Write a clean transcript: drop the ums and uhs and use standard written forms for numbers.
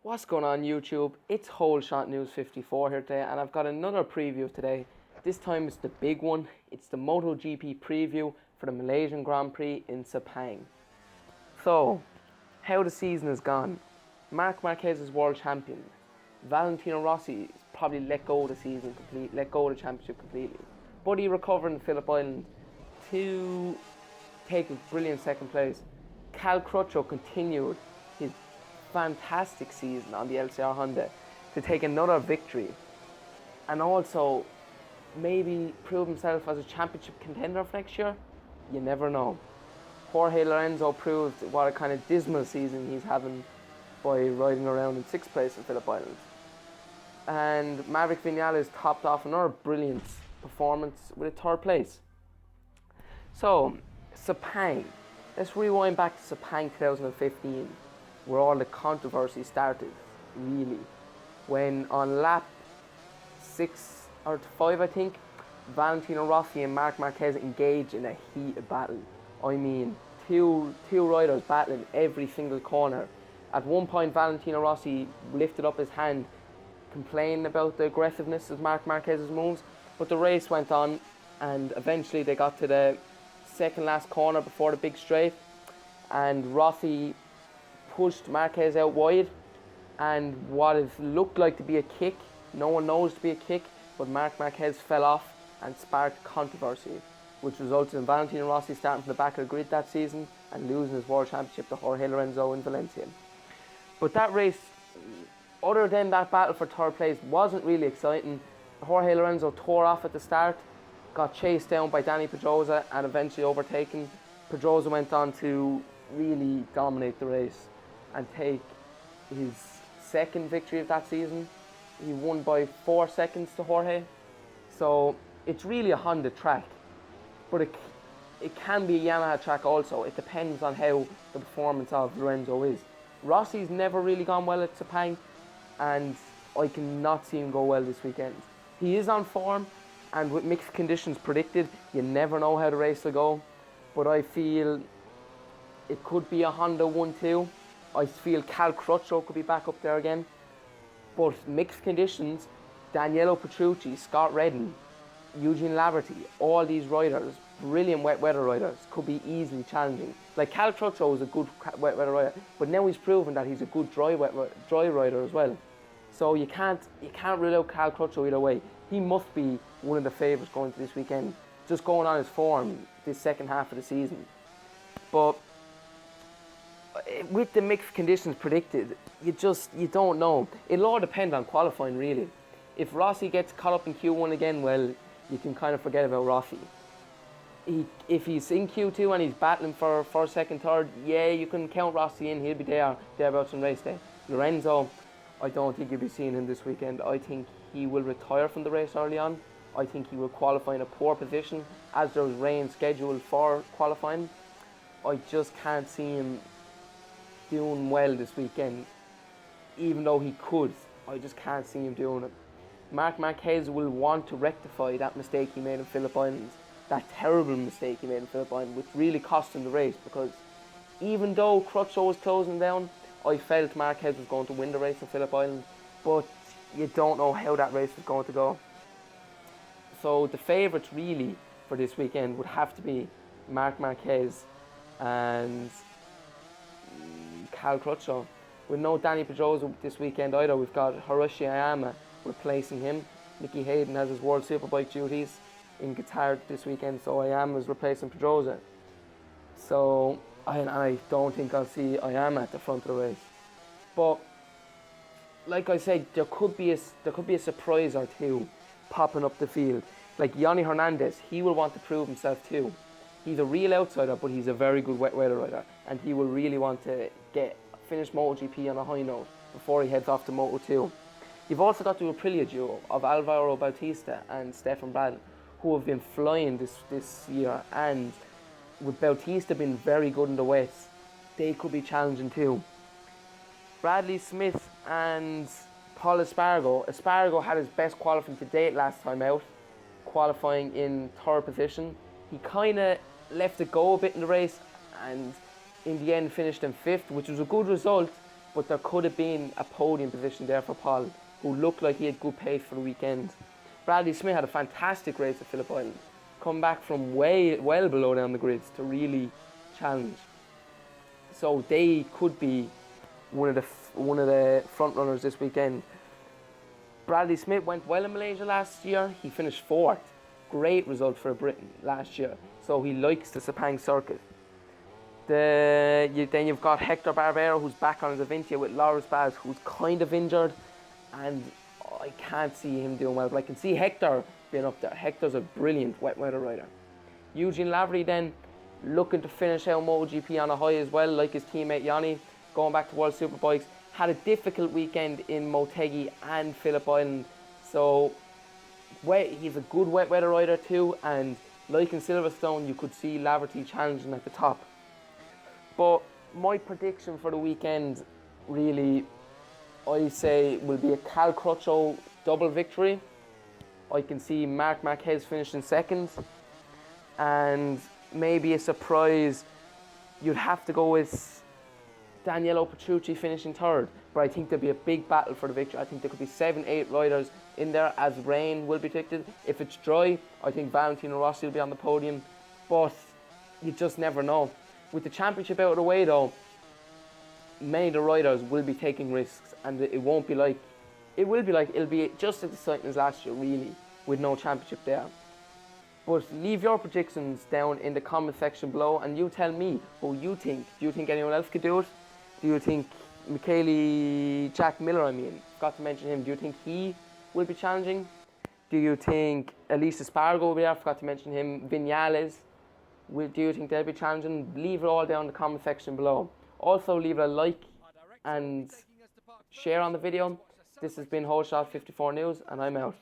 What's going on YouTube? It's Whole Shot News 54 here today, and I've got another preview today. This time it's the big one. It's the MotoGP preview for the Malaysian Grand Prix in Sepang. So, how the season has gone. Marc Marquez is world champion. Valentino Rossi is probably let go of the season completely, let go of the championship completely. But he recovered in Phillip Island to take a brilliant second place. Cal Crutchlow continued his fantastic season on the LCR Honda to take another victory and also maybe prove himself as a championship contender for next year. You never know. Jorge Lorenzo proved what a kind of dismal season he's having by riding around in 6th place in Phillip Island. And Maverick Vinales topped off another brilliant performance with a 3rd place. So, Sepang. Let's rewind back to Sepang 2015. Where all the controversy started, really. When on lap 6 or 5, I think, Valentino Rossi and Marc Marquez engaged in a heated battle. I mean, two riders battling every single corner. At one point, Valentino Rossi lifted up his hand, complaining about the aggressiveness of Marc Marquez's moves, but the race went on, and eventually they got to the second last corner before the big straight, and Rossi pushed Marquez out wide, and what it looked like to be a kick, no one knows to be a kick, but Marc Marquez fell off and sparked controversy, which resulted in Valentino Rossi starting from the back of the grid that season and losing his world championship to Jorge Lorenzo in Valencia. But that race, other than that battle for 3rd place, wasn't really exciting. Jorge Lorenzo tore off at the start, got chased down by Dani Pedrosa and eventually overtaken. Pedrosa went on to really dominate the race and take his 2nd victory of that season. He won by 4 seconds to Jorge. So it's really a Honda track, but it can be a Yamaha track also. It depends on how the performance of Lorenzo is. Rossi's never really gone well at Sepang, and I cannot see him go well this weekend. He is on form, and with mixed conditions predicted, you never know how the race will go, but I feel it could be a Honda 1-2. I feel Cal Crutchlow could be back up there again. But mixed conditions, Daniele Petrucci, Scott Redding, Eugene Laverty, all these riders, brilliant wet weather riders, could be easily challenging. Like Cal Crutchlow is a good wet weather rider, but now he's proven that he's a good dry rider as well. So you can't rule out Cal Crutchlow either way. He must be one of the favourites going to this weekend, just going on his form this second half of the season. But with the mixed conditions predicted, you don't know. It'll all depend on qualifying, really. If Rossi gets caught up in Q1 again, well, you can kind of forget about Rossi. If he's in Q2 and he's battling for 1st, 2nd, 3rd, yeah, you can count Rossi in. He'll be thereabouts on race day. Lorenzo, I don't think you'll be seeing him this weekend. I think he will retire from the race early on. I think he will qualify in a poor position, as there's rain scheduled for qualifying. I just can't see him doing well this weekend, even though he could. I just can't see him doing it. Marc Marquez will want to rectify that mistake he made in Phillip Island, that terrible mistake he made in Phillip Island, which really cost him the race, because even though Crutchlow was closing down, I felt Marquez was going to win the race in Phillip Island, but you don't know how that race is going to go. So the favourites really for this weekend would have to be Marc Marquez and Cal Crutchlow. With no Dani Pedrosa this weekend either, we've got Hiroshi Ayama replacing him. Nicky Hayden has his World Superbike duties in Qatar this weekend, so Ayama is replacing Pedrosa. So I don't think I'll see Ayama at the front of the race. But like I said, there could be a surprise or two popping up the field. Like Yanni Hernandez, he will want to prove himself too. He's a real outsider, but he's a very good wet weather rider, and he will really want to finish MotoGP on a high note before he heads off to Moto2. You've also got the Aprilia duo of Alvaro Bautista and Stefan Bradl, who have been flying this year, and with Bautista being very good in the wets, they could be challenging too. Bradley Smith and Paul Espargaro. Espargaro had his best qualifying to date last time out, qualifying in 3rd position. He kind of left it go a bit in the race, and in the end finished in 5th, which was a good result, but there could have been a podium position there for Paul, who looked like he had good pace for the weekend. Bradley Smith had a fantastic race at Phillip Island, come back from well below down the grids to really challenge. So they could be one of the front runners this weekend. Bradley Smith went well in Malaysia last year. He finished 4th. Great result for a Briton last year. So he likes the Sepang circuit. Then you've got Hector Barbero, who's back on his Avintia with Loris Baz, who's kind of injured, and I can't see him doing well, but I can see Hector being up there. Hector's a brilliant wet weather rider. Eugene Lavery then looking to finish out MotoGP on a high as well, like his teammate Yanni, going back to World Superbikes. Had a difficult weekend in Motegi and Phillip Island, so he's a good wet weather rider too, and like in Silverstone, you could see Laverty challenging at the top. But my prediction for the weekend, really, I say will be a Cal Crutchlow double victory. I can see Marc Marquez finishing 2nd, and maybe a surprise, you'd have to go with Daniele Petrucci finishing 3rd, but I think there'll be a big battle for the victory. I think there could be 7-8 riders in there, as rain will be predicted. If it's dry, I think Valentino Rossi will be on the podium, but you just never know. With the championship out of the way though, many of the riders will be taking risks, and it'll be just as exciting as last year, really, with no championship there. But leave your predictions down in the comment section below, and you tell me who you think. Do you think anyone else could do it? Do you think Jack Miller, forgot to mention him, do you think he will be challenging? Do you think Elise Espargo will be there? Forgot to mention him. Vinales, do you think they'll be challenging? Leave it all down in the comment section below. Also leave a like and share on the video. This has been Whole Shot 54 News, and I'm out.